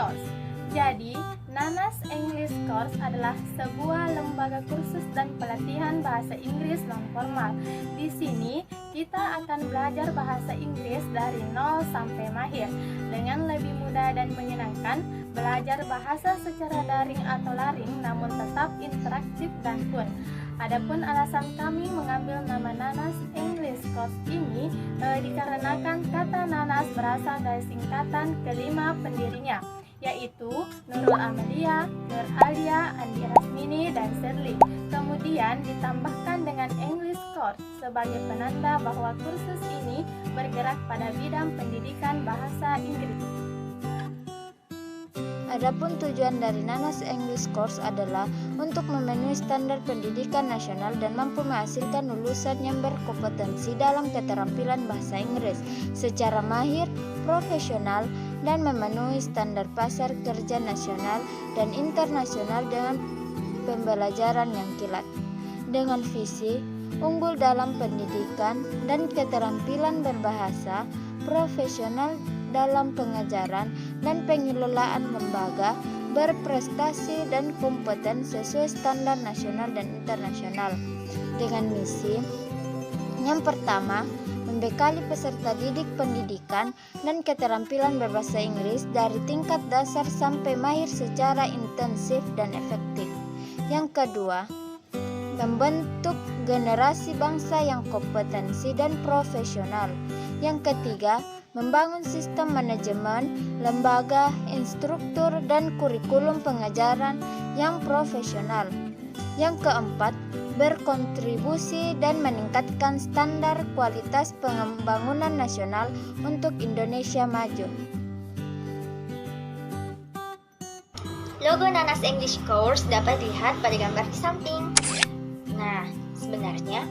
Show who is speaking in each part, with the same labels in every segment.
Speaker 1: Course. Jadi, Nanas English Course adalah sebuah lembaga kursus dan pelatihan bahasa Inggris non formal. Di sini, kita akan belajar bahasa Inggris dari nol sampai mahir dengan lebih mudah dan menyenangkan. Belajar bahasa secara daring atau laring namun tetap interaktif dan fun. Adapun alasan kami mengambil nama Nanas English Course ini dikarenakan kata Nanas berasal dari singkatan kelima pendirinya, yaitu Nurul Amalia, Nur Alia, Andi Rasmini, dan Shirley. Kemudian ditambahkan dengan English Course sebagai penanda bahwa kursus ini bergerak pada bidang pendidikan bahasa Inggris.
Speaker 2: Adapun tujuan dari Nanas English Course adalah untuk memenuhi standar pendidikan nasional dan mampu menghasilkan lulusan yang berkompetensi dalam keterampilan bahasa Inggris secara mahir, profesional, dan memenuhi standar pasar kerja nasional dan internasional dengan pembelajaran yang kilat. Dengan visi unggul dalam pendidikan dan keterampilan berbahasa, profesional dalam pengajaran dan pengelolaan lembaga, berprestasi dan kompeten sesuai standar nasional dan internasional. Dengan misi yang pertama, membekali peserta didik pendidikan dan keterampilan berbahasa Inggris dari tingkat dasar sampai mahir secara intensif dan efektif. Yang kedua, membentuk generasi bangsa yang kompetensi dan profesional. Yang ketiga, membangun sistem manajemen, lembaga, instruktur, dan kurikulum pengajaran yang profesional. Yang keempat, berkontribusi dan meningkatkan standar kualitas pembangunan nasional untuk Indonesia maju.
Speaker 3: Logo Nanas English Course dapat dilihat pada gambar di samping. Nah, sebenarnya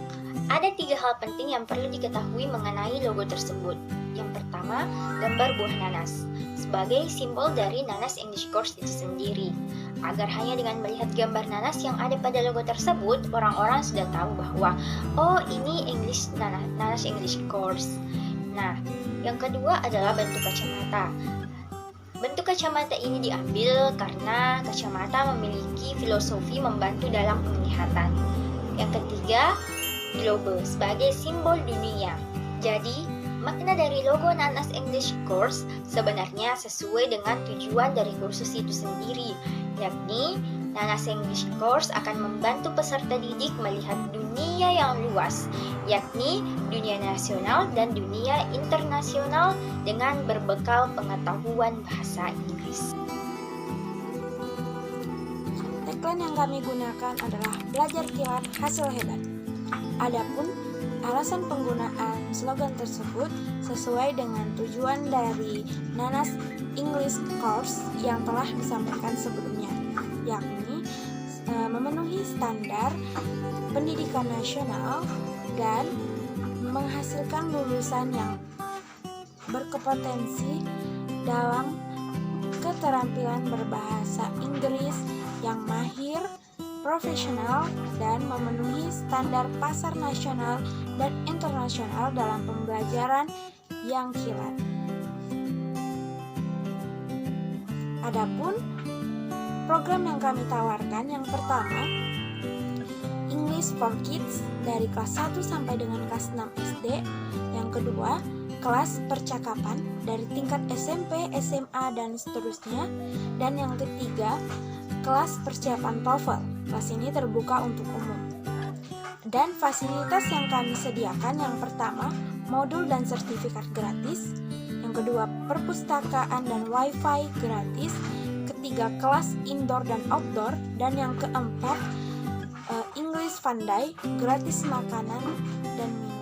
Speaker 3: ada 3 hal penting yang perlu diketahui mengenai logo tersebut. Yang pertama, gambar buah nanas sebagai simbol dari Nanas English Course itu sendiri. Agar hanya dengan melihat gambar nanas yang ada pada logo tersebut, orang-orang sudah tahu bahwa oh, ini Nanas English Course. Nah, yang kedua adalah bentuk kacamata. Bentuk kacamata ini diambil karena kacamata memiliki filosofi membantu dalam penglihatan. Yang ketiga, globe sebagai simbol dunia. Jadi, makna dari logo Nanas English Course sebenarnya sesuai dengan tujuan dari kursus itu sendiri, yakni Nanas English Course akan membantu peserta didik melihat dunia yang luas, yakni dunia nasional dan dunia internasional dengan berbekal pengetahuan bahasa Inggris.
Speaker 4: Tagline yang kami gunakan adalah belajar kilat hasil hebat. Adapun alasan penggunaan slogan tersebut sesuai dengan tujuan dari Nanas English Course yang telah disampaikan sebelumnya, yakni memenuhi standar pendidikan nasional dan menghasilkan lulusan yang berkompetensi dalam keterampilan berbahasa Inggris yang mahir, profesional, dan memenuhi standar pasar nasional dan internasional dalam pembelajaran yang kilat. Adapun program yang kami tawarkan, yang pertama, English for Kids dari kelas 1 sampai dengan kelas 6 SD. Yang kedua, kelas percakapan dari tingkat SMP, SMA, dan seterusnya. Dan yang ketiga, kelas persiapan TOEFL. Kelas ini terbuka untuk umum. Dan fasilitas yang kami sediakan, yang pertama, modul dan sertifikat gratis. Yang kedua, perpustakaan dan wifi gratis. Ketiga, kelas indoor dan outdoor. Dan yang keempat, English Fun Day, gratis makanan dan minum.